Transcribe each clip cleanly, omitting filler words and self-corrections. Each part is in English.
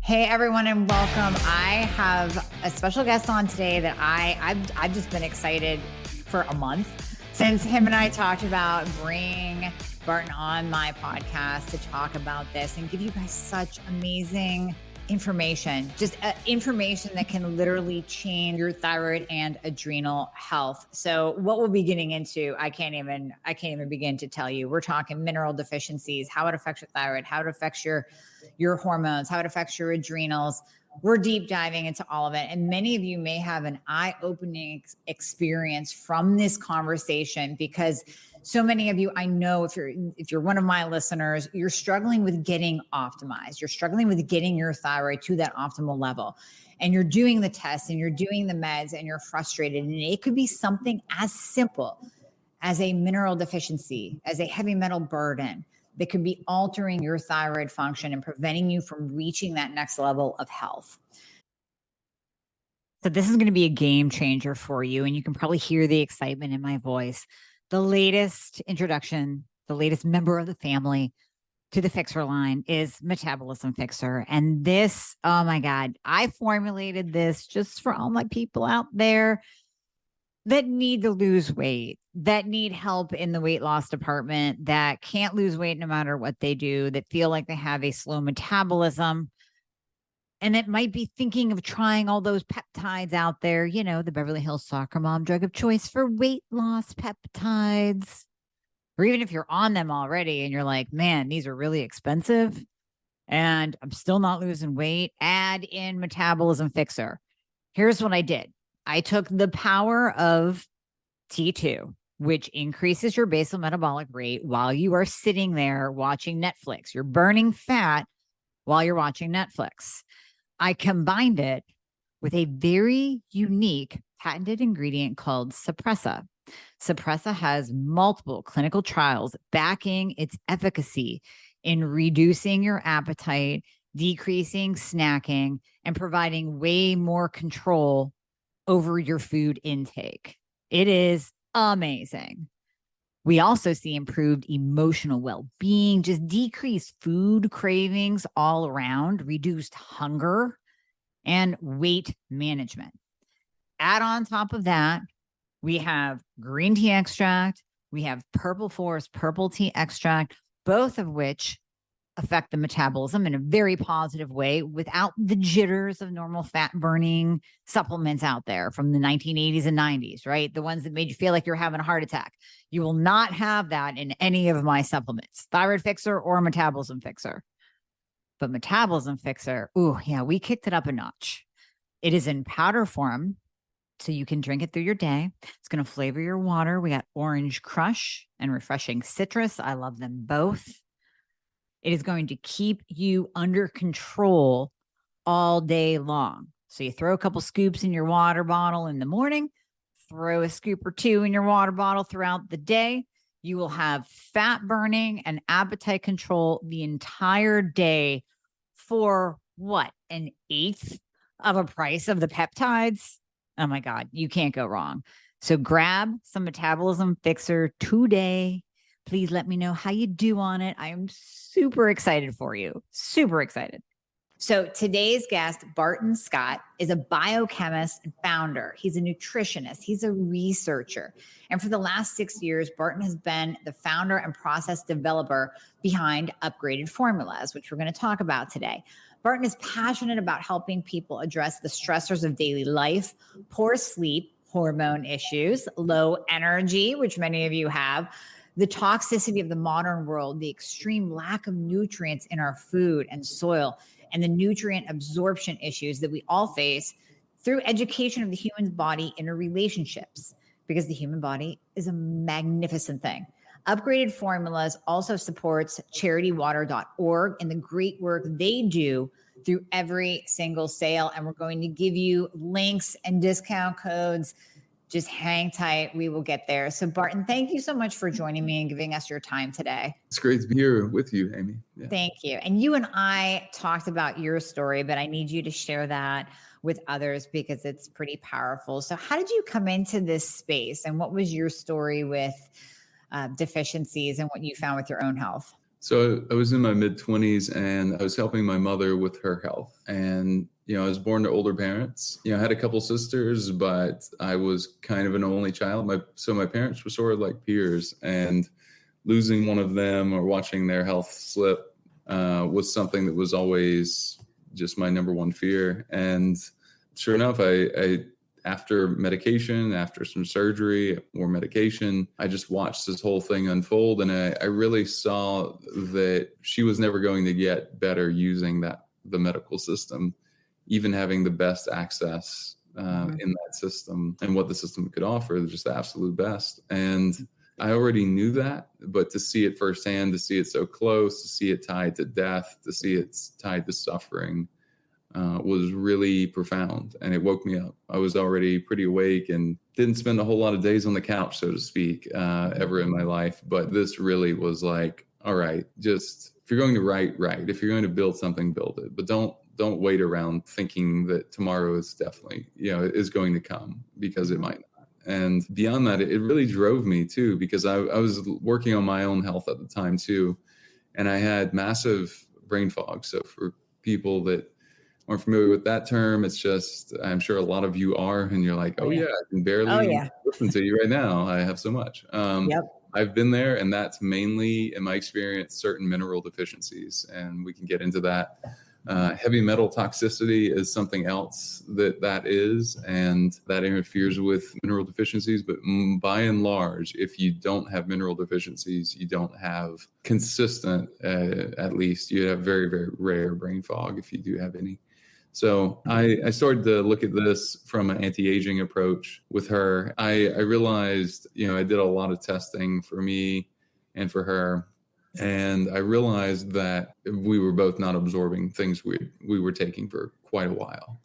Hey everyone and welcome. I have a special guest on today that I've just been excited for a month since him and I talked about bringing Barton on my podcast to talk about this and give you guys such amazing information, just information that can literally change your thyroid and adrenal health. So what we'll be getting into, I can't even begin to tell you. We're talking mineral deficiencies, how it affects your thyroid, how it affects your hormones, how it affects your adrenals. We're deep diving into all of it. And many of you may have an eye-opening experience from this conversation because so many of you, I know if you're one of my listeners, you're struggling with getting optimized. You're struggling with getting your thyroid to that optimal level. And you're doing the tests and you're doing the meds and you're frustrated. And it could be something as simple as a mineral deficiency, as a heavy metal burden that could be altering your thyroid function and preventing you from reaching that next level of health. So this is going to be a game changer for you. And you can probably hear the excitement in my voice. The latest introduction, the latest member of the family to the Fixer line is Metabolism Fixer. And this, oh my God, I formulated this just for all my people out there that need to lose weight, that need help in the weight loss department, that can't lose weight no matter what they do, that feel like they have a slow metabolism, and that might be thinking of trying all those peptides out there, you know, the Beverly Hills soccer mom drug of choice for weight loss peptides. Or even if you're on them already and you're like, man, these are really expensive and I'm still not losing weight, add in Metabolism Fixer. Here's what I did. I took the power of T2, which increases your basal metabolic rate while you are sitting there watching Netflix. You're burning fat while you're watching Netflix. I combined it with a very unique patented ingredient called Suppressa. Suppressa has multiple clinical trials backing its efficacy in reducing your appetite, decreasing snacking, and providing way more control over your food intake. It is amazing. We also see improved emotional well-being, just decreased food cravings all around, reduced hunger, and weight management. Add on top of that, we have green tea extract, we have purple forest purple tea extract, both of which affect the metabolism in a very positive way without the jitters of normal fat burning supplements out there from the 1980s and 90s, right? The ones that made you feel like you're having a heart attack. You will not have that in any of my supplements, Thyroid Fixer or Metabolism Fixer. But Metabolism Fixer, ooh, yeah, we kicked it up a notch. It is in powder form, so you can drink it through your day. It's going to flavor your water. We got orange crush and refreshing citrus. I love them both. It is going to keep you under control all day long. So you throw a couple scoops in your water bottle in the morning, throw a scoop or two in your water bottle throughout the day. You will have fat burning and appetite control the entire day for what? An eighth of a price of the peptides? Oh my God, you can't go wrong. So grab some Metabolism Fixer today. Please let me know how you do on it. I am super excited for you. Super excited. So today's guest, Barton Scott, is a biochemist and founder. He's a nutritionist. He's a researcher. And for the last 6 years, Barton has been the founder and process developer behind Upgraded Formulas, which we're going to talk about today. Barton is passionate about helping people address the stressors of daily life, poor sleep, hormone issues, low energy, which many of you have, the toxicity of the modern world, the extreme lack of nutrients in our food and soil, and the nutrient absorption issues that we all face through education of the human body interrelationships, because the human body is a magnificent thing. Upgraded Formulas also supports charitywater.org and the great work they do through every single sale. And we're going to give you links and discount codes. Just hang tight. We will get there. So Barton, thank you so much for joining me and giving us your time today. It's great to be here with you, Amie. Yeah. Thank you. And you and I talked about your story, but I need you to share that with others because it's pretty powerful. So how did you come into this space and what was your story with deficiencies and what you found with your own health? So I was in my mid-20s and I was helping my mother with her health. And, I was born to older parents. I had a couple sisters, but I was kind of an only child. So my parents were sort of like peers, and losing one of them or watching their health slip was something that was always just my number one fear. And sure enough, I after medication, after some surgery or medication, I just watched this whole thing unfold. And I really saw that she was never going to get better using the medical system, even having the best access in that system and what the system could offer, just the absolute best. And I already knew that, but to see it firsthand, to see it so close, to see it tied to death, to see it tied to suffering, was really profound, and it woke me up. I was already pretty awake and didn't spend a whole lot of days on the couch, so to speak, ever in my life. But this really was like, all right, just if you're going to write. If you're going to build something, build it. But don't wait around thinking that tomorrow is definitely, is going to come, because it might not. And beyond that, it really drove me too, because I was working on my own health at the time too, and I had massive brain fog. So for people that aren't familiar with that term, it's just, I'm sure a lot of you are, and you're like, oh yeah, I can barely listen to you right now. I have so much. I've been there, and that's mainly, in my experience, certain mineral deficiencies, and we can get into that. Heavy metal toxicity is something else that is, and that interferes with mineral deficiencies. But by and large, if you don't have mineral deficiencies, you don't have consistent, at least you have very, very rare brain fog if you do have any. So I started to look at this from an anti-aging approach with her. I realized, I did a lot of testing for me and for her. And I realized that we were both not absorbing things we were taking for quite a while,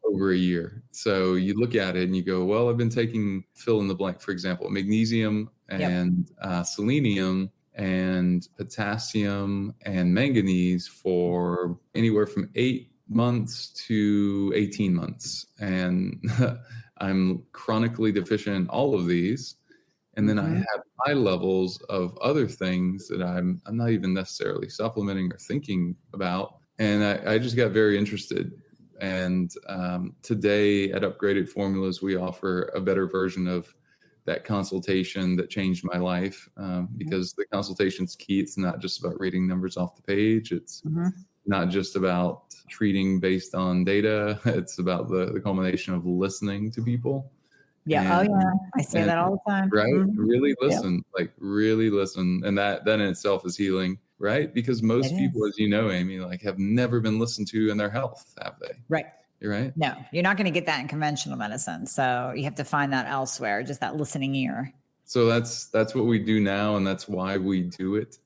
over a year. So you look at it and you go, well, I've been taking fill in the blank, for example, magnesium and selenium and potassium and manganese for anywhere from 8 months to 18 months. And I'm chronically deficient in all of these. And then I have high levels of other things that I'm not even necessarily supplementing or thinking about. And I just got very interested. And today at Upgraded Formulas, we offer a better version of that consultation that changed my life, because the consultation's key. It's not just about reading numbers off the page. It's not just about treating based on data. It's about the culmination of listening to people. Yeah. And, I say that all the time. Right. Really listen, like really listen. And that in itself is healing, right? Because most people, as you know, Amie, like have never been listened to in their health, have they? Right. You're right. No, you're not going to get that in conventional medicine. So you have to find that elsewhere, just that listening ear. So that's what we do now. And that's why we do it.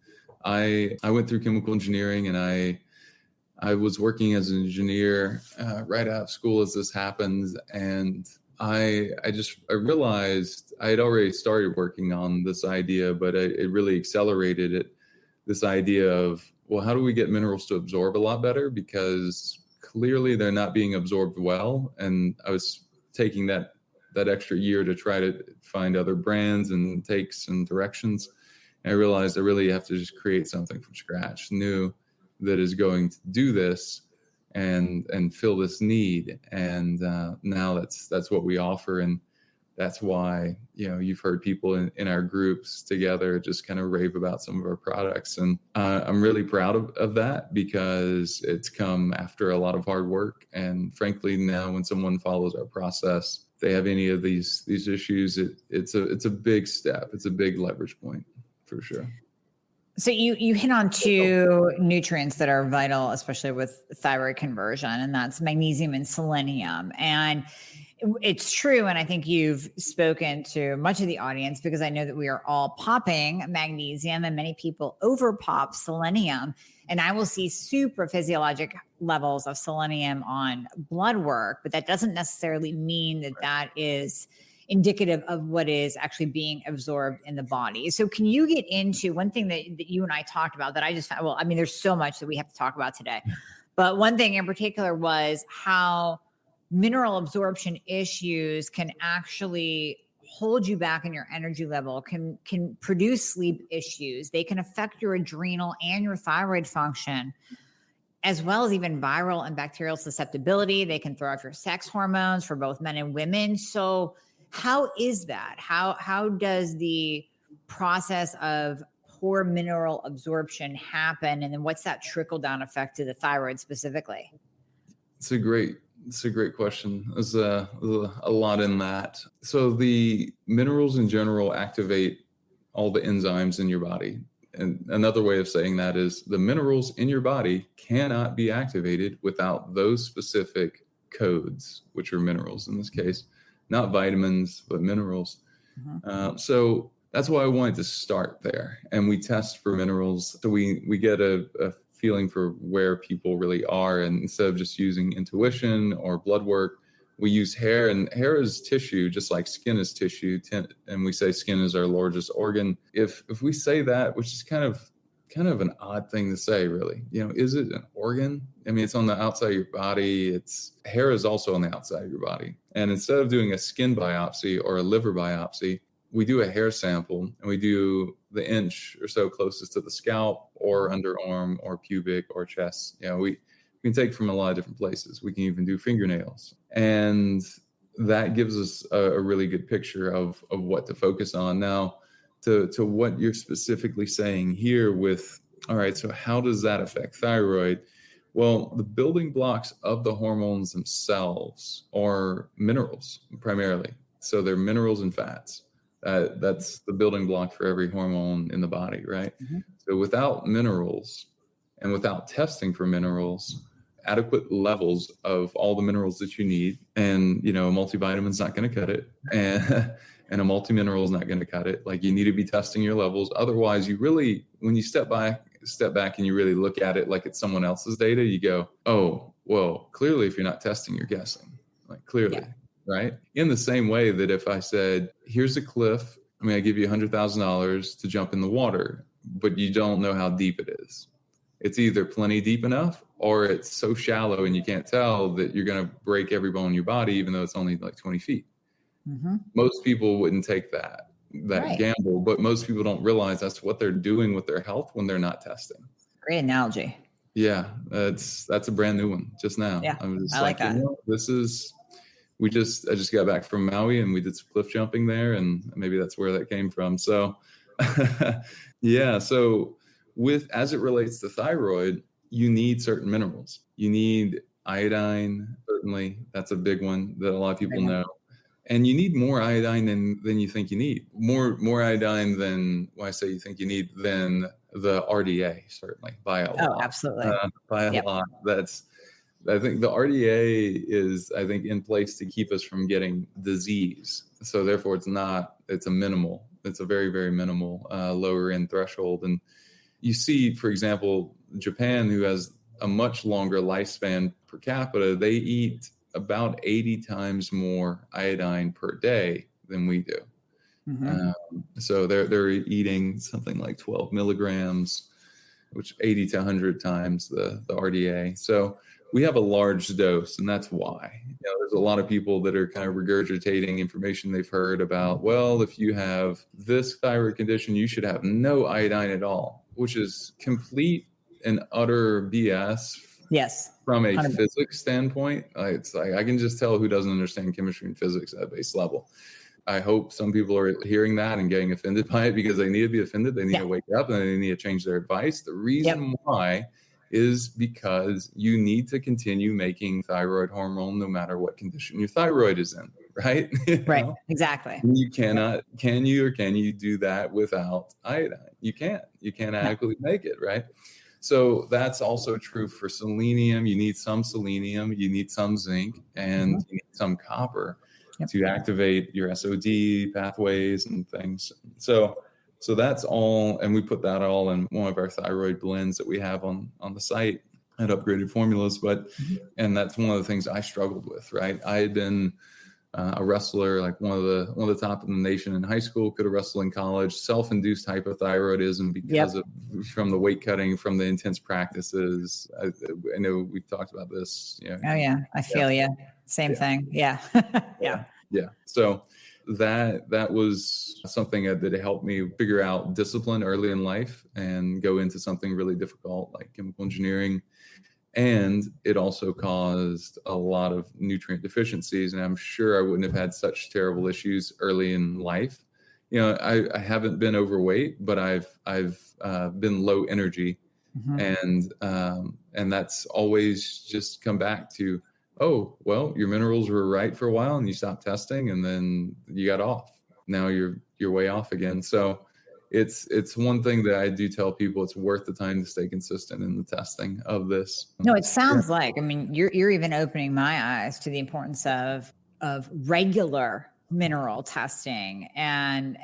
I went through chemical engineering, and I was working as an engineer right out of school as this happened. And I realized I had already started working on this idea, but it really accelerated it. This idea of, well, how do we get minerals to absorb a lot better? Because clearly they're not being absorbed well. And I was taking that extra year to try to find other brands and takes and directions. And I realized I really have to just create something from scratch, new, that is going to do this and fill this need. And now that's what we offer. And that's why, you've heard people in our groups together just kind of rave about some of our products. And I'm really proud of that, because it's come after a lot of hard work. And frankly, now when someone follows our process, if they have any of these issues, it's a big step. It's a big leverage point for sure. So you hit on two nutrients that are vital, especially with thyroid conversion, and that's magnesium and selenium. And it's true. And I think you've spoken to much of the audience, because I know that we are all popping magnesium, and many people over pop selenium. And I will see super physiologic levels of selenium on blood work, but that doesn't necessarily mean that is indicative of what is actually being absorbed in the body. So can you get into one thing that you and I talked about that I just found, well, I mean, there's so much that we have to talk about today, but one thing in particular was how mineral absorption issues can actually hold you back in your energy level, can produce sleep issues. They can affect your adrenal and your thyroid function, as well as even viral and bacterial susceptibility. They can throw off your sex hormones for both men and women. So how is that? How does the process of poor mineral absorption happen? And then what's that trickle down effect to the thyroid specifically? It's a great question. There's a lot in that. So the minerals in general activate all the enzymes in your body. And another way of saying that is the minerals in your body cannot be activated without those specific codes, which are minerals in this case, not vitamins, but minerals. So that's why I wanted to start there. And we test for minerals. So we get a feeling for where people really are. And instead of just using intuition or blood work, we use hair, and hair is tissue, just like skin is tissue. And we say skin is our largest organ. If we say that, which is kind of an odd thing to say, really, is it an organ? I mean, it's on the outside of your body. Hair is also on the outside of your body. And instead of doing a skin biopsy or a liver biopsy, we do a hair sample, and we do the inch or so closest to the scalp or underarm or pubic or chest. We can take from a lot of different places. We can even do fingernails. And that gives us a really good picture of what to focus on. Now, to what you're specifically saying here with, all right, so how does that affect thyroid? Well, the building blocks of the hormones themselves are minerals primarily. So they're minerals and fats. That's the building block for every hormone in the body, right? So without minerals and without testing for minerals, adequate levels of all the minerals that you need, and a multivitamin's not going to cut it, and a multi-mineral is not going to cut it. Like, you need to be testing your levels. Otherwise, you really, when you step back and you really look at it like it's someone else's data, you go, oh, well, clearly if you're not testing, you're guessing. Like, clearly. Yeah. Right? In the same way that if I said, here's a cliff, I give you $100,000 to jump in the water, but you don't know how deep it is. It's either plenty deep enough, or it's so shallow and you can't tell that you're going to break every bone in your body, even though it's only like 20 feet. Most people wouldn't take that right. gamble, but most people don't realize that's what they're doing with their health when they're not testing. Great analogy. Yeah, that's a brand new one just now. Yeah, I'm just I like that. I just got back from Maui, and we did some cliff jumping there, and maybe that's where that came from. So yeah. So as it relates to thyroid, you need certain minerals. You need iodine, certainly. That's a big one that a lot of people know. And you need more iodine than you think you need. More iodine than, well, I say you think you need, than the RDA, certainly, by a lot. Oh, absolutely. By a lot. I think the RDA is, in place to keep us from getting disease. So therefore it's a very, very minimal lower end threshold. And you see, for example, Japan, who has a much longer lifespan per capita, they eat about 80 times more iodine per day than we do. So they're eating something like 12 milligrams, which 80 to 100 times the RDA. So we have a large dose, and that's why. There's a lot of people that are kind of regurgitating information they've heard about, well, if you have this thyroid condition, you should have no iodine at all, which is complete and utter BS. Yes. From a 100%. Physics standpoint. It's like, I can just tell who doesn't understand chemistry and physics at a base level. I hope some people are hearing that and getting offended by it, because they need to be offended. They need to wake up, and they need to change their advice. The reason why is because you need to continue making thyroid hormone no matter what condition your thyroid is in, right? Right, exactly. You cannot, can you do that without iodine? You can't adequately make it, right? So that's also true for selenium. You need some selenium, you need some zinc, and you need some copper to activate your SOD pathways and things. So that's all, and we put that all in one of our thyroid blends that we have on the site at Upgraded Formulas. But and that's one of the things I struggled with, right? I had been a wrestler, like one of the top in the nation in high school, could have wrestled in college, self-induced hypothyroidism because of from the weight cutting, from the intense practices. I know we've talked about this. Oh yeah, I feel you. Same thing. Yeah. Yeah. So that was something that helped me figure out discipline early in life and go into something really difficult like chemical engineering. And it also caused a lot of nutrient deficiencies. And I'm sure I wouldn't have had such terrible issues early in life. You know, I haven't been overweight, but I've been low energy. And that's always just come back to, oh, well, your minerals were right for a while and you stopped testing and then you got off. Now you're way off again. So it's one thing that I do tell people, it's worth the time to stay consistent in the testing of this. No, it sounds like, I mean, you're even opening my eyes to the importance of regular mineral testing and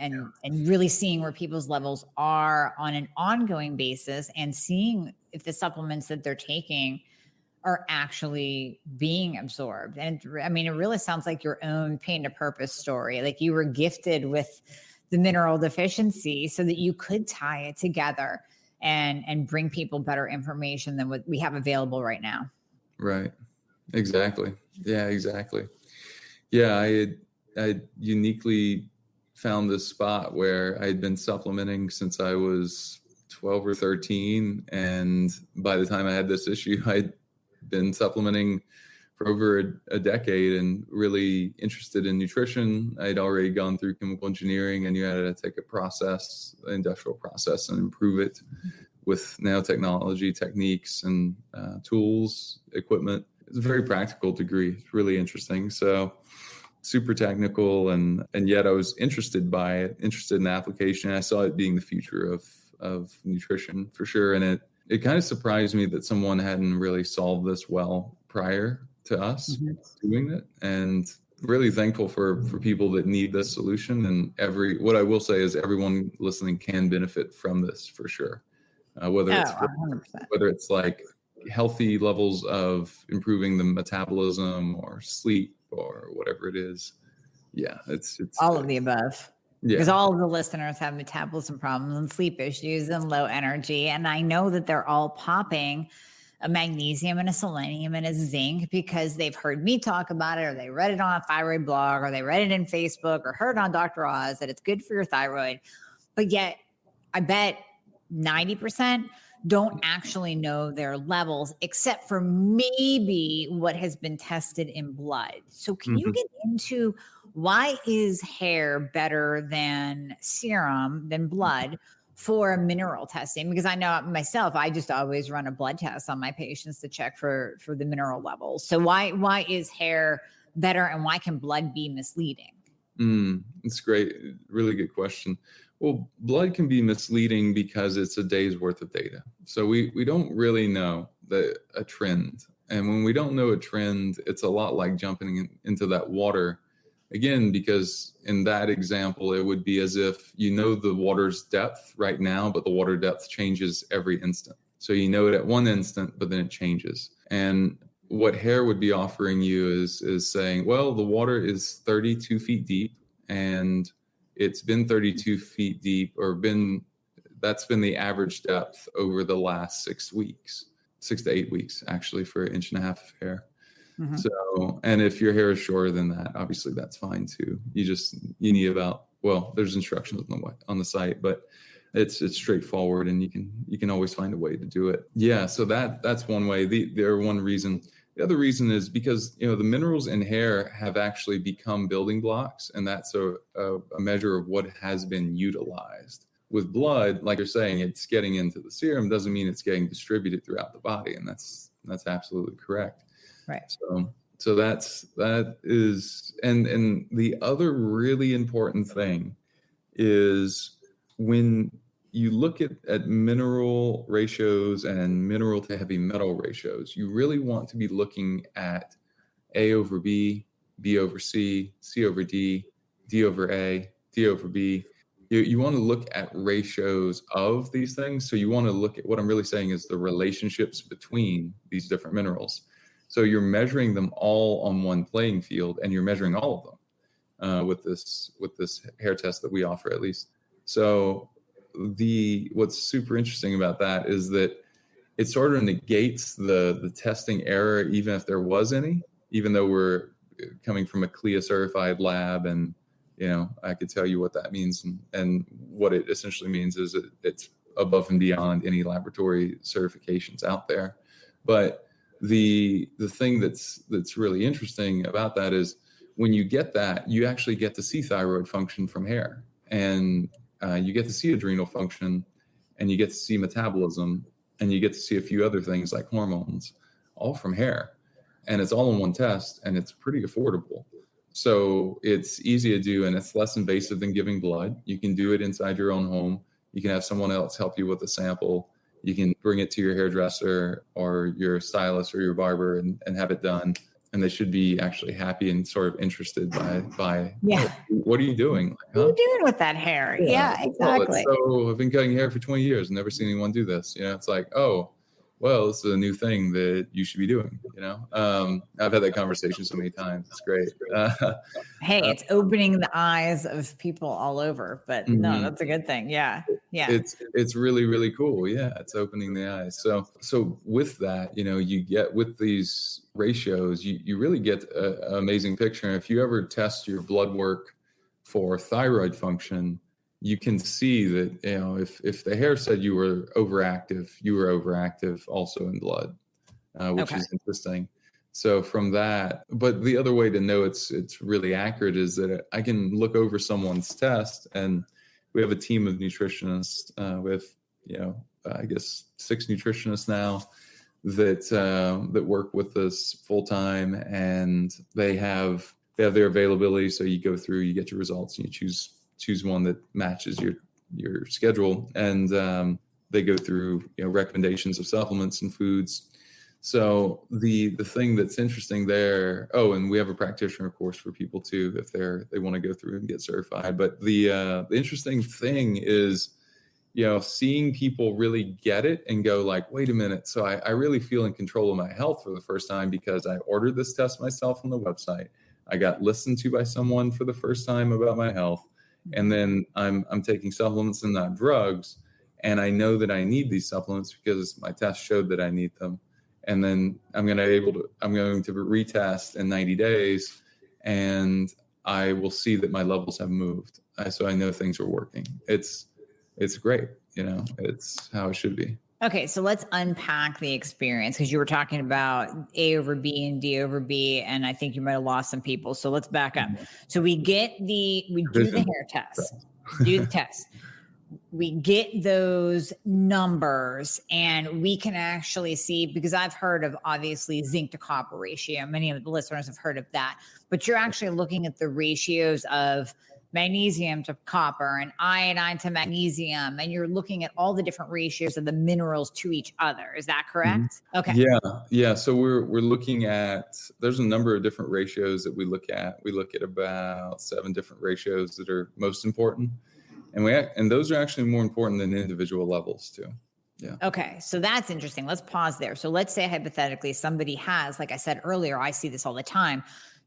really seeing where people's levels are on an ongoing basis and seeing if the supplements that they're taking are actually being absorbed. And I mean, it really sounds like your own pain to purpose story. Like you were gifted with the mineral deficiency so that you could tie it together and bring people better information than what we have available right now. Right. Exactly. Yeah, exactly. Yeah. I uniquely found this spot where I'd been supplementing since I was 12 or 13. And by the time I had this issue, I'd been supplementing for over a decade and really interested in nutrition. I'd already gone through chemical engineering. I knew how to take a process, industrial process, and improve it with nanotechnology techniques and tools, equipment. It's a very practical degree. It's really interesting. So super technical, and yet I was interested by it, interested in the application. I saw it being the future of nutrition for sure. And it kind of surprised me that someone hadn't really solved this well prior to us doing it, and really thankful for people that need this solution. And what I will say is everyone listening can benefit from this for sure. Whether it's like healthy levels of improving the metabolism or sleep or whatever it is. Yeah, it's all of the above. Yeah. Because all of the listeners have metabolism problems and sleep issues and low energy. And I know that they're all popping a magnesium and a selenium and a zinc because they've heard me talk about it, or they read it on a thyroid blog, or they read it in Facebook, or heard on Dr. Oz that it's good for your thyroid. But yet I bet 90% don't actually know their levels, except for maybe what has been tested in blood. So can you get into why is hair better than serum, than blood for mineral testing? Because I know myself, I just always run a blood test on my patients to check for the mineral levels. So why is hair better, and why can blood be misleading? It's great. Really good question. Well, blood can be misleading because it's a day's worth of data. So we don't really know a trend. And when we don't know a trend, it's a lot like jumping into that water. Again, because in that example, it would be as if you know the water's depth right now, but the water depth changes every instant. So you know it at one instant, but then it changes. And what hair would be offering you is saying, well, the water is 32 feet deep, and it's been 32 feet deep, that's been the average depth over the last 6 weeks, 6 to 8 weeks, actually, for an inch and a half of hair. So, and if your hair is shorter than that, obviously that's fine too. You need there's instructions on the site, but it's straightforward, and you can always find a way to do it. Yeah. So that's one way. One reason. The other reason is because, the minerals in hair have actually become building blocks, and that's a measure of what has been utilized. With blood, like you're saying, it's getting into the serum doesn't mean it's getting distributed throughout the body, and that's absolutely correct. Right. So that is, and the other really important thing is when you look at mineral ratios and mineral to heavy metal ratios, you really want to be looking at A over B, B over C, C over D, D over A, D over B. You want to look at ratios of these things. So you want to look at, what I'm really saying is the relationships between these different minerals. So you're measuring them all on one playing field, and you're measuring all of them with this hair test that we offer, at least. So what's super interesting about that is that it sort of negates the testing error, even if there was any, even though we're coming from a CLIA certified lab and I could tell you what that means, and what it essentially means is it's above and beyond any laboratory certifications out there. But the thing that's really interesting about that is when you get that, you actually get to see thyroid function from hair, and you get to see adrenal function, and you get to see metabolism, and you get to see a few other things like hormones, all from hair. And it's all in one test, and it's pretty affordable. So it's easy to do, and it's less invasive than giving blood. You can do it inside your own home. You can have someone else help you with a sample. You can bring it to your hairdresser or your stylist or your barber and have it done. And they should be actually happy and sort of interested by Yeah. oh, what are you doing? Like, What are you doing with that hair? Yeah, exactly. So I've been cutting hair for 20 years and never seen anyone do this. It's like, oh, well, this is a new thing that you should be doing. I've had that conversation so many times. It's great. Hey, it's opening the eyes of people all over, but no, that's a good thing. Yeah. It's really, really cool. Yeah, it's opening the eyes. So with that, you get with these ratios, you really get an amazing picture. And if you ever test your blood work for thyroid function, you can see that, if the hair said you were overactive also in blood, which is interesting. So from that, but the other way to know it's really accurate is that I can look over someone's test, and we have a team of nutritionists with, I guess 6 nutritionists now that work with us full time, and they have their availability. So you go through, you get your results, and you choose one that matches your schedule, and they go through recommendations of supplements and foods. So the thing that's interesting there, and we have a practitioner course for people too if they want to go through and get certified. But the interesting thing is seeing people really get it and go like, wait a minute, so I really feel in control of my health for the first time because I ordered this test myself on the website. I got listened to by someone for the first time about my health. And then I'm taking supplements and not drugs. And I know that I need these supplements because my test showed that I need them. And then I'm going to retest in 90 days, and I will see that my levels have moved. So I know things are working. It's great. It's how it should be. Okay, so let's unpack the experience, because you were talking about A over B and D over B, and I think you might have lost some people. So let's back up. So we do the hair test, do the test. We get those numbers, and we can actually see, because I've heard of obviously zinc to copper ratio. Many of the listeners have heard of that, but you're actually looking at the ratios of magnesium to copper and iodine to magnesium, and you're looking at all the different ratios of the minerals to each other. Is that correct? Okay. Yeah. So we're looking at, there's a number of different ratios that we look at. We look at about 7 different ratios that are most important, and those are actually more important than individual levels too. Yeah. Okay. So that's interesting. Let's pause there. So let's say hypothetically somebody has, like I said earlier, I see this all the time,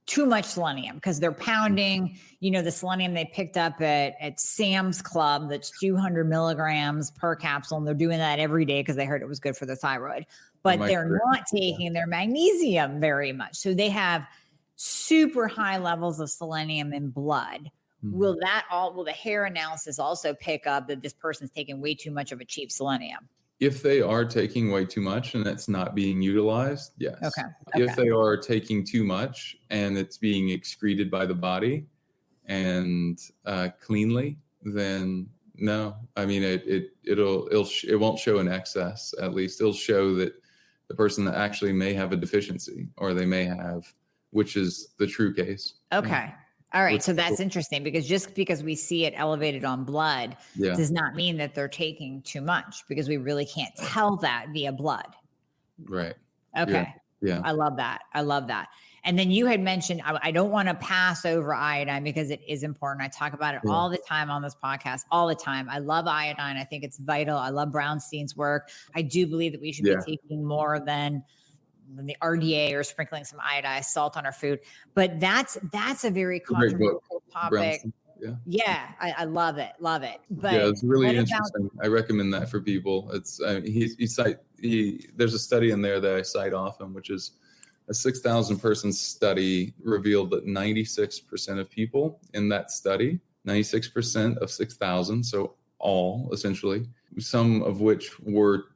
too much selenium, because they're pounding, the selenium they picked up at Sam's Club that's 200 milligrams per capsule. And they're doing that every day because they heard it was good for the thyroid, but they're not taking their magnesium very much. So they have super high levels of selenium in blood. Will the hair analysis also pick up that this person's taking way too much of a cheap selenium? If they are taking way too much and it's not being utilized, yes. Okay. If they are taking too much and it's being excreted by the body and cleanly, then no. I mean, it won't show an excess. At least it'll show that the person that actually may have a deficiency, or they may have, which is the true case. Okay. All right. So that's interesting, because just because we see it elevated on blood does not mean that they're taking too much, because we really can't tell that via blood. Right. Okay. Yeah. I love that. And then you had mentioned, I don't want to pass over iodine because it is important. I talk about it all the time on this podcast, all the time. I love iodine. I think it's vital. I love Brownstein's work. I do believe that we should be taking more than the RDA or sprinkling some iodized salt on our food. But that's a very controversial topic. Yeah, I love it. But it's really interesting. I recommend that for people. It's there's a study in there that I cite often, which is A 6,000 person study revealed that 96% of people in that study, 96% of 6,000, so all essentially, some of which were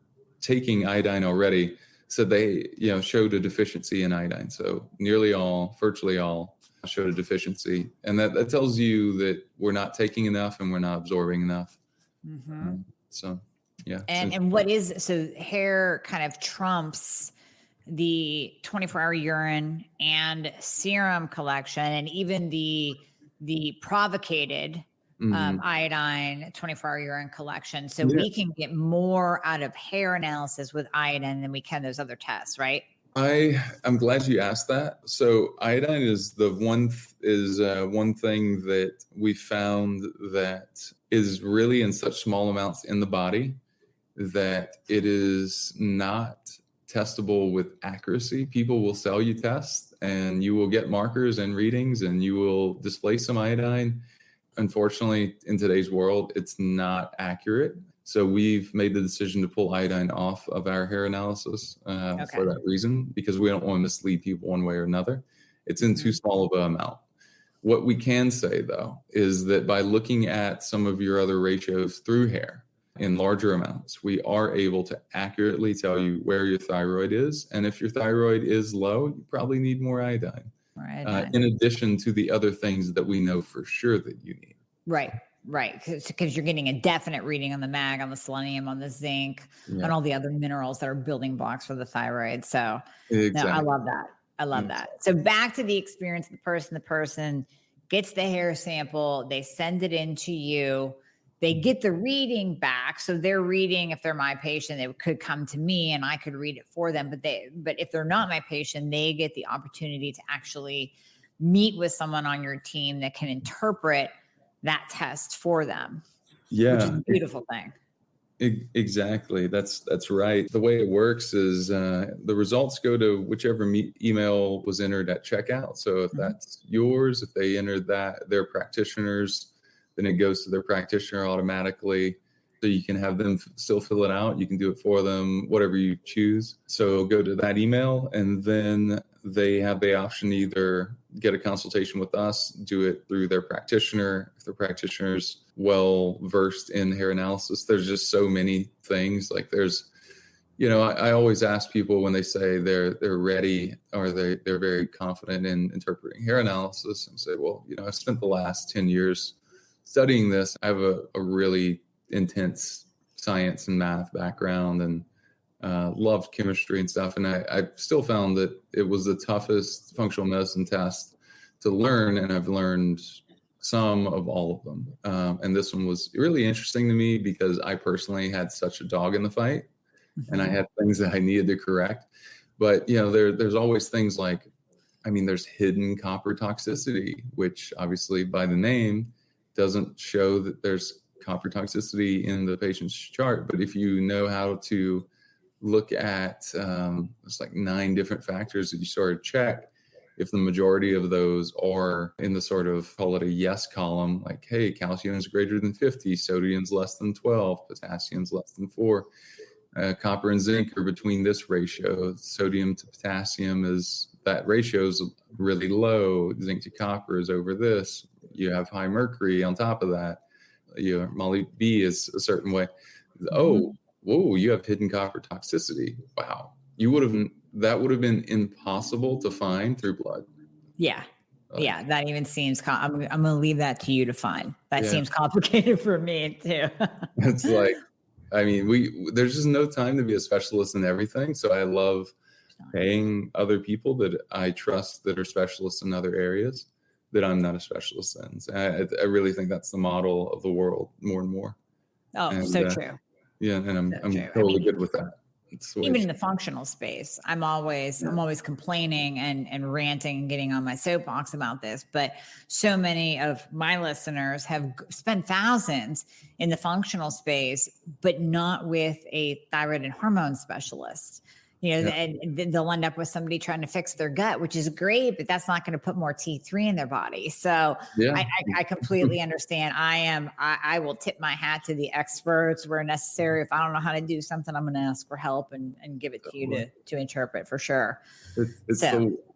taking iodine already, said they, showed a deficiency in iodine. So nearly all, virtually all, showed a deficiency. And that tells you that we're not taking enough and we're not absorbing enough. So, yeah. And what is, so hair kind of trumps the 24-hour urine and serum collection, and even the provocated iodine 24-hour urine collection. So we can get more out of hair analysis with iodine than we can those other tests, right? I'm glad you asked that. So iodine is one thing that we found that is really in such small amounts in the body that it is not testable with accuracy. People will sell you tests and you will get markers and readings and you will display some iodine. Unfortunately, in today's world, it's not accurate. So we've made the decision to pull iodine off of our hair analysis for that reason, because we don't want to mislead people one way or another. It's in too small of an amount. What we can say, though, is that by looking at some of your other ratios through hair in larger amounts, we are able to accurately tell you where your thyroid is. And if your thyroid is low, you probably need more iodine. In addition to the other things that we know for sure that you need. Right. Because you're getting a definite reading on the mag, on the selenium, on the zinc, on all the other minerals that are building blocks for the thyroid. So no, I love that. I love that. So back to the experience, the person gets the hair sample, they send it in to you, they get the reading back. So they're reading, if they're my patient, it could come to me and I could read it for them. But if they're not my patient, they get the opportunity to actually meet with someone on your team that can interpret that test for them. Yeah. Which is a beautiful thing. Exactly. That's right. The way it works is the results go to whichever email was entered at checkout. So if that's yours, if they entered that, their practitioners, then it goes to their practitioner automatically. So you can have them still fill it out. You can do it for them, whatever you choose. So go to that email, and then they have the option to either get a consultation with us, do it through their practitioner. If their practitioner's well versed in hair analysis, there's just so many things. Like there's, I always ask people when they say they're ready or they're very confident in interpreting hair analysis, and say, well, I've spent the last 10 years studying this. I have a really intense science and math background and loved chemistry and stuff. And I still found that it was the toughest functional medicine test to learn. And I've learned some of all of them. And this one was really interesting to me because I personally had such a dog in the fight and I had things that I needed to correct. But, there's always things like, there's hidden copper toxicity, which obviously by the name doesn't show that there's copper toxicity in the patient's chart. But if you know how to look at, it's like 9 different factors that you sort of check, if the majority of those are in the sort of, call it a yes column, like, hey, calcium is greater than 50, sodium's less than 12, potassium's less than 4. Copper and zinc are between this ratio. Sodium to potassium that ratio is really low. Zinc to copper is over this. You have high mercury on top of that. Your Molly B is a certain way. Oh, whoa, you have hidden copper toxicity. Wow. That would have been impossible to find through blood. Yeah. Yeah. That even seems, I'm going to leave that to you to find. That seems complicated for me too. It's like, there's just no time to be a specialist in everything. So I love paying other people that I trust that are specialists in other areas that I'm not a specialist in. So I really think that's the model of the world more and more. Oh, and, so true. Yeah. And I'm totally good with that. Even in the functional space, I'm always complaining and ranting and getting on my soapbox about this, but so many of my listeners have spent thousands in the functional space, but not with a thyroid and hormone specialist. You know, Yeah. and then they'll end up with somebody trying to fix their gut, which is great, but that's not going to put more T3 in their body. So Yeah. I completely understand. I will tip my hat to the experts where necessary. If I don't know how to do something, I'm going to ask for help and give it to you to interpret for sure.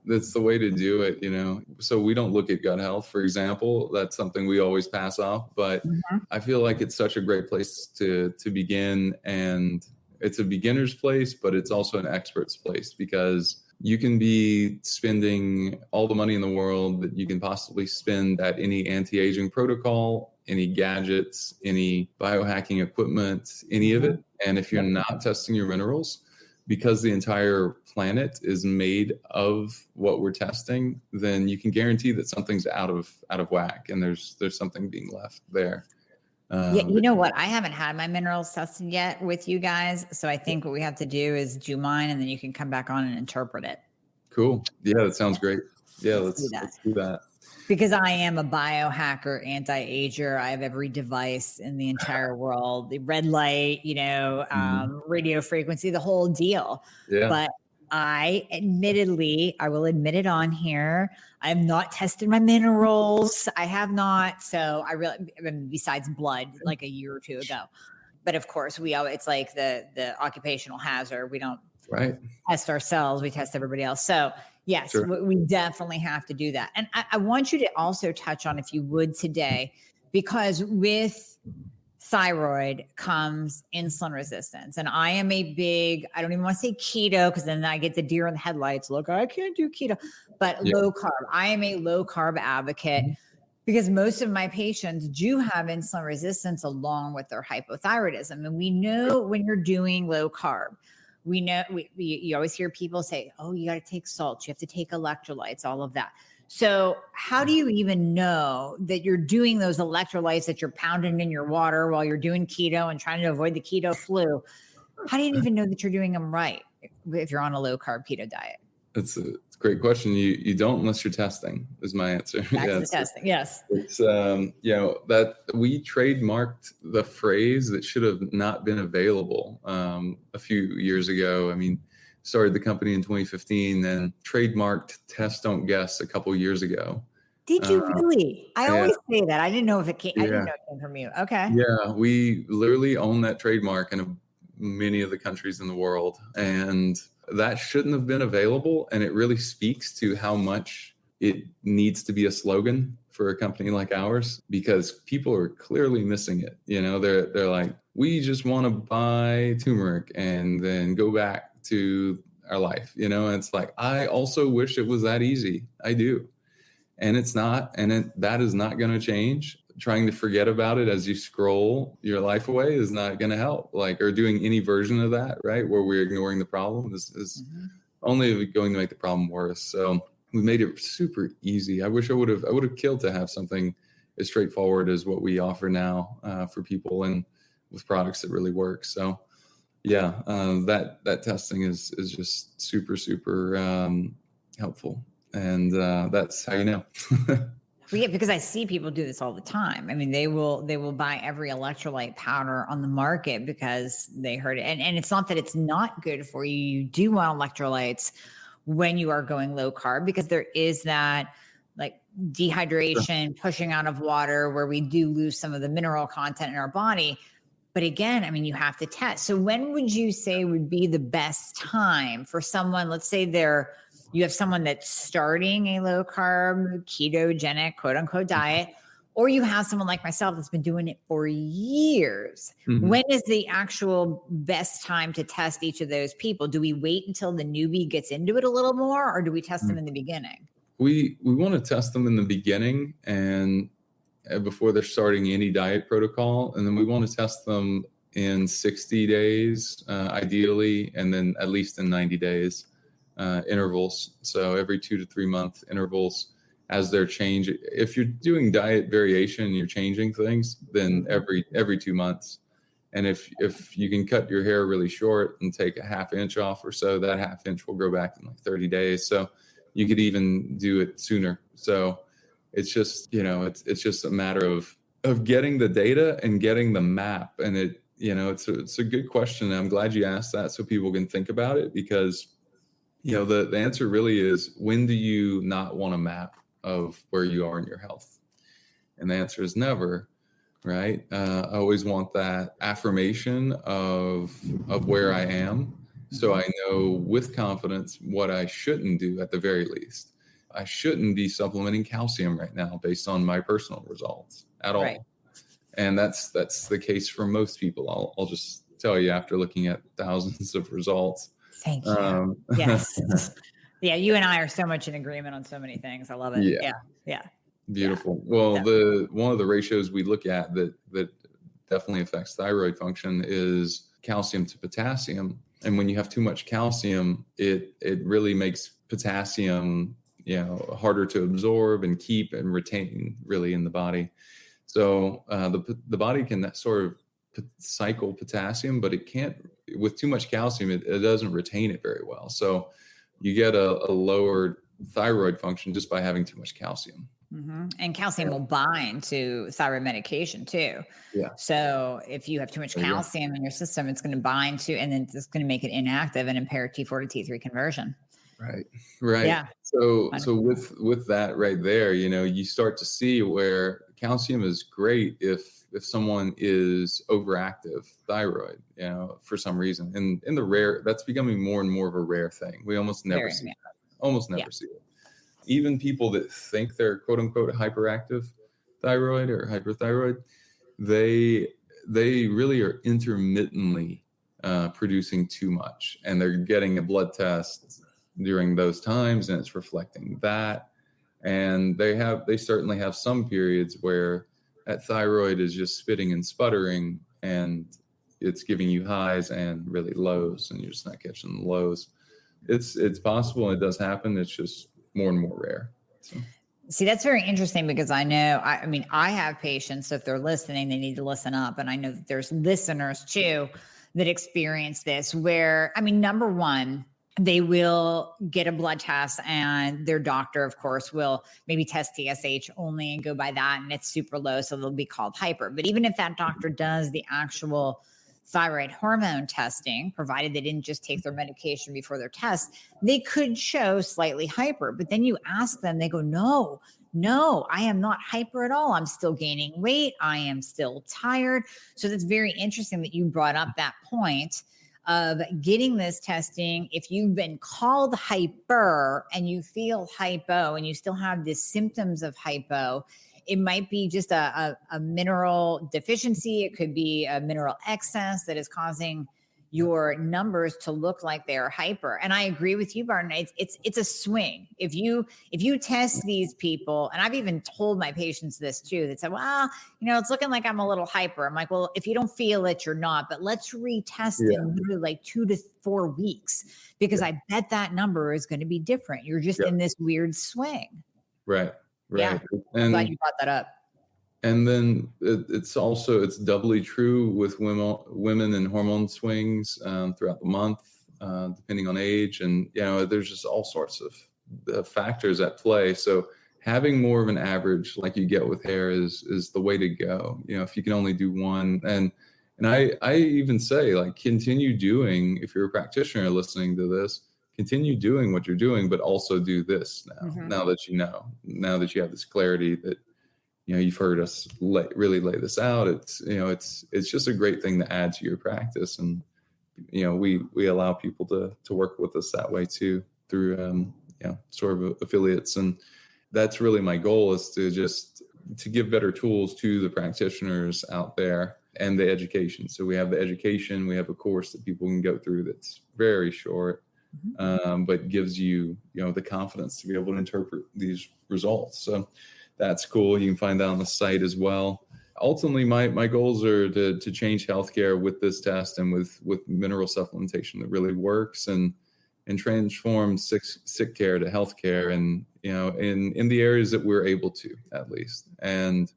That's the way to do it, you know. So we don't look at gut health, for example. That's something we always pass off. But I feel like it's such a great place to begin, and it's a beginner's place, but it's also an expert's place, because you can be spending all the money in the world that you can possibly spend at any anti-aging protocol, any gadgets, any biohacking equipment, any of it. And if you're not testing your minerals, because the entire planet is made of what we're testing, then you can guarantee that something's out of whack, and there's something being left there. Yeah, you know what? I haven't had my minerals tested yet with you guys. So I think what we have to do is do mine, and then you can come back on and interpret it. Cool. Yeah, that sounds great. Yeah, let's do that. Because I am a biohacker, anti-ager. I have every device in the entire world, the red light, radio frequency, the whole deal. Yeah. But I will admit it on here, I have not tested my minerals. I have not. So besides blood, like a year or two ago. But of course, it's like the occupational hazard. We don't test ourselves. We test everybody else. So yes, we definitely have to do that. And I want you to also touch on, if you would today, because with thyroid comes insulin resistance. And I am I don't even want to say keto, because then I get the deer in the headlights. Look, I can't do keto, but low carb. I am a low carb advocate because most of my patients do have insulin resistance along with their hypothyroidism. And we know when you're doing low carb, we know you always hear people say, oh, you got to take salt, you have to take electrolytes, all of that. So how do you even know that you're doing those electrolytes that you're pounding in your water while you're doing keto and trying to avoid the keto flu? How do you even know that you're doing them right if you're on a low carb keto diet? It's a great question. You don't unless you're testing, is my answer. Back to testing. Yes. It's that we trademarked the phrase that should have not been available a few years ago. I mean, started the company in 2015 and trademarked test, don't guess a couple years ago. Did you really? I always say that. I didn't know if it came. I didn't know it came from you. Okay. Yeah, we literally own that trademark in many of the countries in the world, and that shouldn't have been available. And it really speaks to how much it needs to be a slogan for a company like ours, because people are clearly missing it. You know, they're like, we just want to buy turmeric and then go back to our life, and it's like, I also wish it was that easy. I do. And it's not, and that is not going to change. Trying to forget about it as you scroll your life away is not going to help, or doing any version of that, right, where we're ignoring the problem is only going to make the problem worse. So we made it super easy. I wish I would have killed to have something as straightforward as what we offer now for people, and with products that really work. So yeah, that testing is just super, super helpful. And that's how you know. Yeah, because I see people do this all the time. I mean, they will buy every electrolyte powder on the market because they heard it. And it's not that it's not good for you. You do want electrolytes when you are going low carb, because there is that like dehydration, pushing out of water, where we do lose some of the mineral content in our body. But again, I mean, you have to test. So when would you say would be the best time for someone? Let's say you have someone that's starting a low carb, ketogenic, quote unquote diet, or you have someone like myself that's been doing it for years. When is the actual best time to test each of those people? Do we wait until the newbie gets into it a little more, or do we test them in the beginning? We want to test them in the beginning and before they're starting any diet protocol. And then we want to test them in 60 days, ideally, and then at least in 90 days intervals. So every 2 to 3 month intervals as they're changing. If you're doing diet variation and you're changing things, then every 2 months. And if you can cut your hair really short and take a half inch off or so, that half inch will grow back in like 30 days. So you could even do it sooner. So it's just, it's just a matter of getting the data and getting the map. And it's a good question. I'm glad you asked that so people can think about it, because, the answer really is, when do you not want a map of where you are in your health? And the answer is never, right? I always want that affirmation of where I am, so I know with confidence what I shouldn't do at the very least. I shouldn't be supplementing calcium right now based on my personal results at all. Right. And that's the case for most people. I'll just tell you, after looking at thousands of results. Thank you. Yes. Yeah. You and I are so much in agreement on so many things. I love it. Yeah. Yeah. Beautiful. Yeah. Well, one of the ratios we look at that definitely affects thyroid function is calcium to potassium. And when you have too much calcium, it really makes potassium, harder to absorb and keep and retain really in the body. So the body can sort of cycle potassium, but it can't, with too much calcium, it doesn't retain it very well. So you get a lowered thyroid function just by having too much calcium. Mm-hmm. And calcium will bind to thyroid medication too. Yeah. So if you have too much calcium in your system, it's going to bind to, and then it's going to make it inactive and impair T4 to T3 conversion. Right. Yeah. So with that right there, you start to see where calcium is great if someone is overactive thyroid, for some reason. And in the rare, that's becoming more and more of a rare thing. We almost never see that. Almost never see it. Even people that think they're quote unquote hyperactive thyroid or hyperthyroid, they really are intermittently producing too much, and they're getting a blood test during those times, and it's reflecting that. And they certainly have some periods where that thyroid is just spitting and sputtering, and it's giving you highs and really lows, and you're just not catching the lows. It's possible, and it does happen. It's just more and more rare. So. See, that's very interesting, because I know, I have patients, so if they're listening, they need to listen up. And I know that there's listeners too that experience this, where, number one, they will get a blood test, and their doctor, of course, will maybe test TSH only and go by that, and it's super low, so they'll be called hyper. But even if that doctor does the actual thyroid hormone testing, provided they didn't just take their medication before their test, they could show slightly hyper. But then you ask them, they go, no, I am not hyper at all. I'm still gaining weight. I am still tired. So that's very interesting that you brought up that point of getting this testing. If you've been called hyper and you feel hypo and you still have the symptoms of hypo, it might be just a mineral deficiency. It could be a mineral excess that is causing your numbers to look like they're hyper. And I agree with you, Barton. It's a swing. If you test these people, and I've even told my patients this too, that said, well, it's looking like I'm a little hyper. I'm like, well, if you don't feel it, you're not, but let's retest in literally like 2 to 4 weeks, because I bet that number is going to be different. You're just in this weird swing. Right. Yeah. I'm glad you brought that up. And then it's doubly true with women and hormone swings throughout the month, depending on age. And, there's just all sorts of factors at play. So having more of an average like you get with hair is the way to go. If you can only do one. And I even say, like, continue doing, if you're a practitioner listening to this, continue doing what you're doing, but also do this now that now that you have this clarity that, you've heard us really lay this out. It's just a great thing to add to your practice. And, we allow people to work with us that way too, through, sort of affiliates. And that's really my goal, is to give better tools to the practitioners out there, and the education. So we have the education, we have a course that people can go through that's very short, but gives you, the confidence to be able to interpret these results. So that's cool. You can find that on the site as well. Ultimately, my goals are to change healthcare with this test and with mineral supplementation that really works, and transform sick care to healthcare, and in the areas that we're able to, at least. And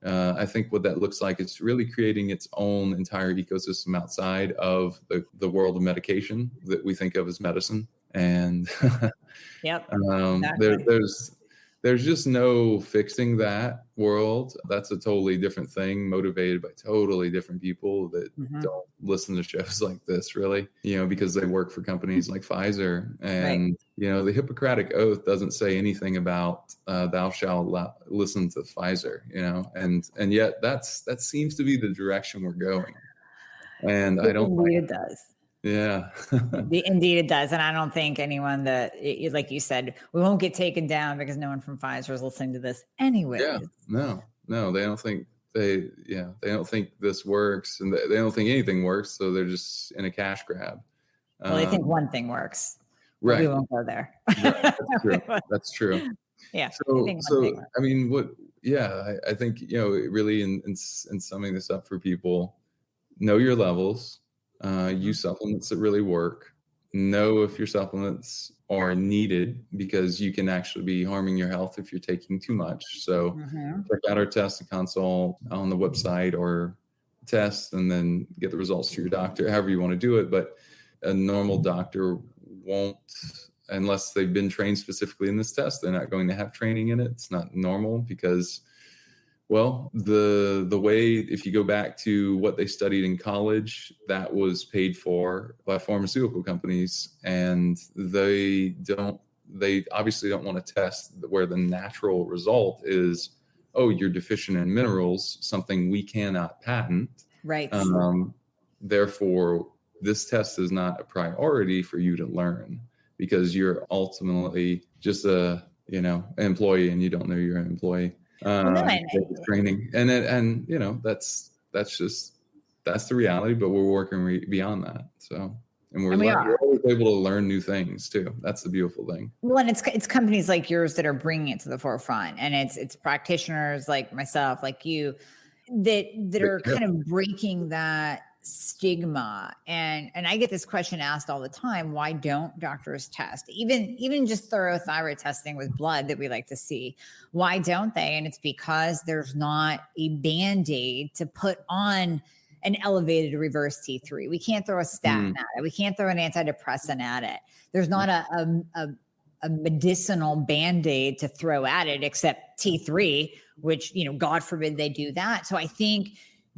I think what that looks like is really creating its own entire ecosystem outside of the world of medication that we think of as medicine. And exactly. there's just no fixing that world. That's a totally different thing, motivated by totally different people that don't listen to shows like this, really, because they work for companies like Pfizer. And, the Hippocratic Oath doesn't say anything about thou shalt listen to Pfizer, and yet that seems to be the direction we're going. And I don't believe it does. Yeah. Indeed it does. And I don't think anyone like you said, we won't get taken down because no one from Pfizer is listening to this anyway. Yeah, no, they don't think they don't think this works, and they don't think anything works. So they're just in a cash grab. Well, they think one thing works. Right. We won't go there. Right, that's true. That's true. Yeah. So I mean, I think, really in summing this up for people, know your levels. Use supplements that really work. Know if your supplements are needed, because you can actually be harming your health if you're taking too much. So check out our test and consult on the website, or test and then get the results to your doctor, however you want to do it. But a normal doctor won't, unless they've been trained specifically in this test, they're not going to have training in it. It's not normal because, well, the way, if you go back to what they studied in college, that was paid for by pharmaceutical companies, and they obviously don't want to test where the natural result is, oh, you're deficient in minerals, something we cannot patent. Right. Therefore, this test is not a priority for you to learn, because you're ultimately just a, employee, and you don't know you're an employee. Training, and that's the reality, but we're working beyond that. So, and we're always able to learn new things too. That's the beautiful thing. Well, and it's companies like yours that are bringing it to the forefront, and it's practitioners like myself, like you, that are kind of breaking that stigma. And I get this question asked all the time: why don't doctors test? Even just thorough thyroid testing with blood that we like to see. Why don't they? And it's because there's not a band-aid to put on an elevated reverse T3. We can't throw a statin at it. We can't throw an antidepressant at it. There's not a medicinal band-aid to throw at it, except T3, which, God forbid they do that. So I think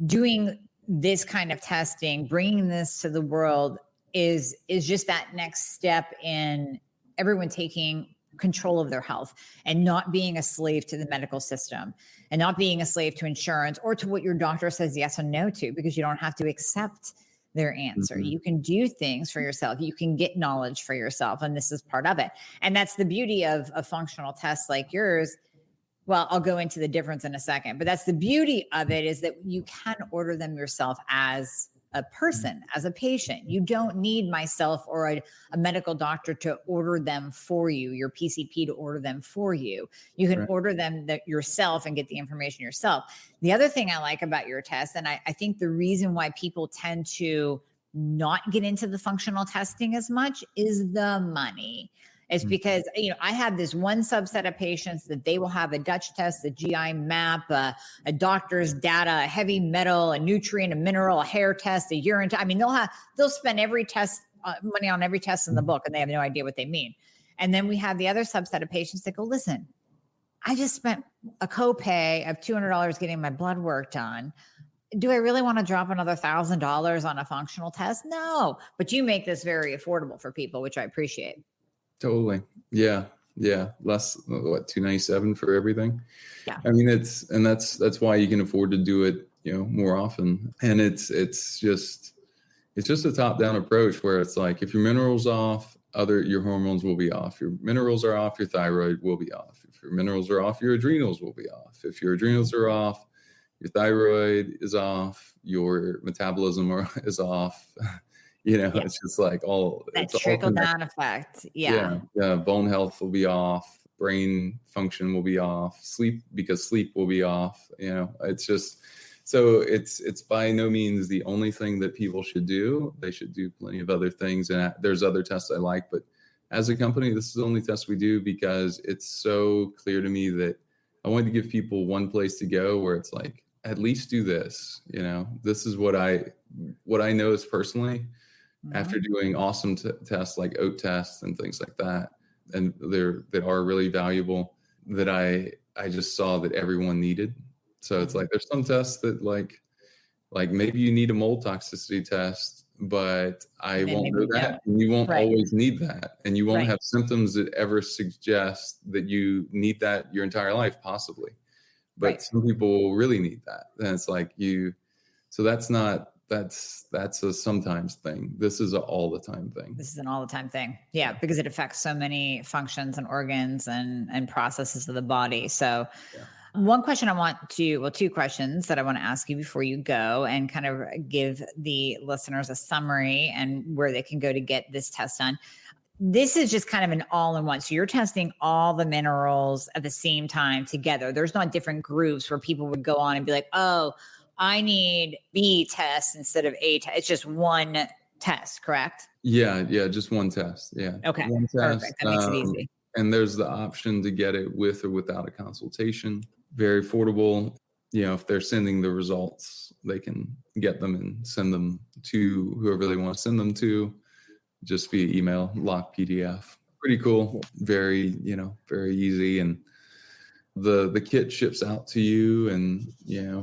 doing this kind of testing, bringing this to the world is just that next step in everyone taking control of their health and not being a slave to the medical system, and not being a slave to insurance or to what your doctor says yes or no to, because you don't have to accept their answer. You can do things for yourself. You can get knowledge for yourself. And this is part of it. And that's the beauty of functional tests like yours. Well, I'll go into the difference in a second, but that's the beauty of it, is that you can order them yourself as a person, as a patient. You don't need myself or a medical doctor to order them for you, your PCP to order them for you. You can order them yourself and get the information yourself. The other thing I like about your test, and I think the reason why people tend to not get into the functional testing as much, is the money. It's because, I have this one subset of patients that they will have a Dutch test, a GI map, a doctor's data, a heavy metal, a nutrient, a mineral, a hair test, a urine test. I mean, they'll spend every test, money on every test in the book, and they have no idea what they mean. And then we have the other subset of patients that go, listen, I just spent a copay of $200 getting my blood work done. Do I really want to drop another $1,000 on a functional test? No, but you make this very affordable for people, which I appreciate. Totally. Yeah. Less, $297 for everything. Yeah. I mean, that's why you can afford to do it, more often. And it's just a top-down approach, where it's like, if your minerals off, your hormones will be off. Your minerals are off, your thyroid will be off. If your minerals are off, your adrenals will be off. If your adrenals are off, your thyroid is off, your metabolism is off. It's just like that trickle down effect. Yeah. Bone health will be off. Brain function will be off. Sleep will be off. It's just, so it's by no means the only thing that people should do. They should do plenty of other things. And there's other tests I like, but as a company, this is the only test we do, because it's so clear to me that I wanted to give people one place to go where it's like, at least do this. This is what I know is personally. After doing awesome tests like oat tests and things like that, and they are really valuable, that I just saw that everyone needed. So it's like, there's some tests that like maybe you need a mold toxicity test, but I And won't maybe know you that. don't. And you won't Right. always need that. And you won't Right. have symptoms that ever suggest that you need that your entire life, possibly. But Right. some people really need that. And it's like so that's a sometimes thing. This is an all the time thing. This is an all the time thing. Yeah, because it affects so many functions and organs and processes of the body. So Yeah. one question two questions that I want to ask you before you go and kind of give the listeners a summary and where they can go to get this test done. This is just kind of an all-in-one. So you're testing all the minerals at the same time together. There's not different groups where people would go on and be like, oh, I need B test instead of A test. It's just one test, correct? Yeah, just one test. Yeah. Okay, One test. perfect. That makes it easy. And there's the option to get it with or without a consultation. Very affordable. If they're sending the results, they can get them and send them to whoever they want to send them to, just via email, lock PDF. Pretty cool. Very, very easy. And the kit ships out to you in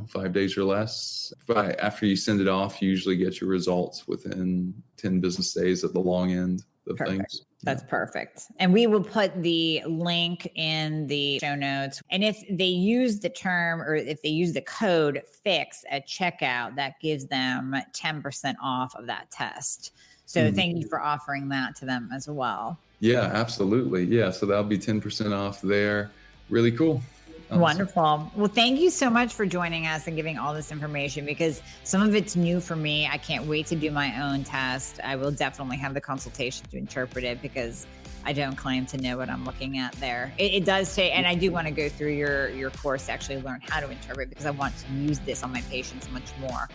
5 days or less. After you send it off, you usually get your results within 10 business days at the long end of Perfect. things. That's perfect. And we will put the link in the show notes. And if they use the term or if they use the code FIX at checkout, that gives them 10% off of that test. So thank you for offering that to them as well. Yeah, absolutely. Yeah. So that'll be 10% off there. Really cool. Awesome. Wonderful. Well, thank you so much for joining us and giving all this information because some of it's new for me. I can't wait to do my own test. I will definitely have the consultation to interpret it because I don't claim to know what I'm looking at there. It does take, and I do want to go through your course to actually learn how to interpret because I want to use this on my patients much more.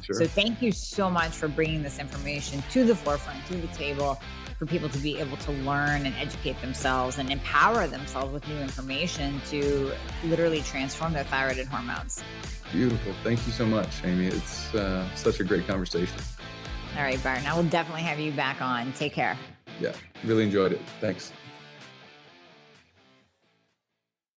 Sure. So thank you so much for bringing this information to the forefront, to the table, for people to be able to learn and educate themselves and empower themselves with new information to literally transform their thyroid and hormones. Beautiful. Thank you so much, Amie. It's such a great conversation. All right, Barton, I will definitely have you back on. Take care. Yeah, really enjoyed it. Thanks.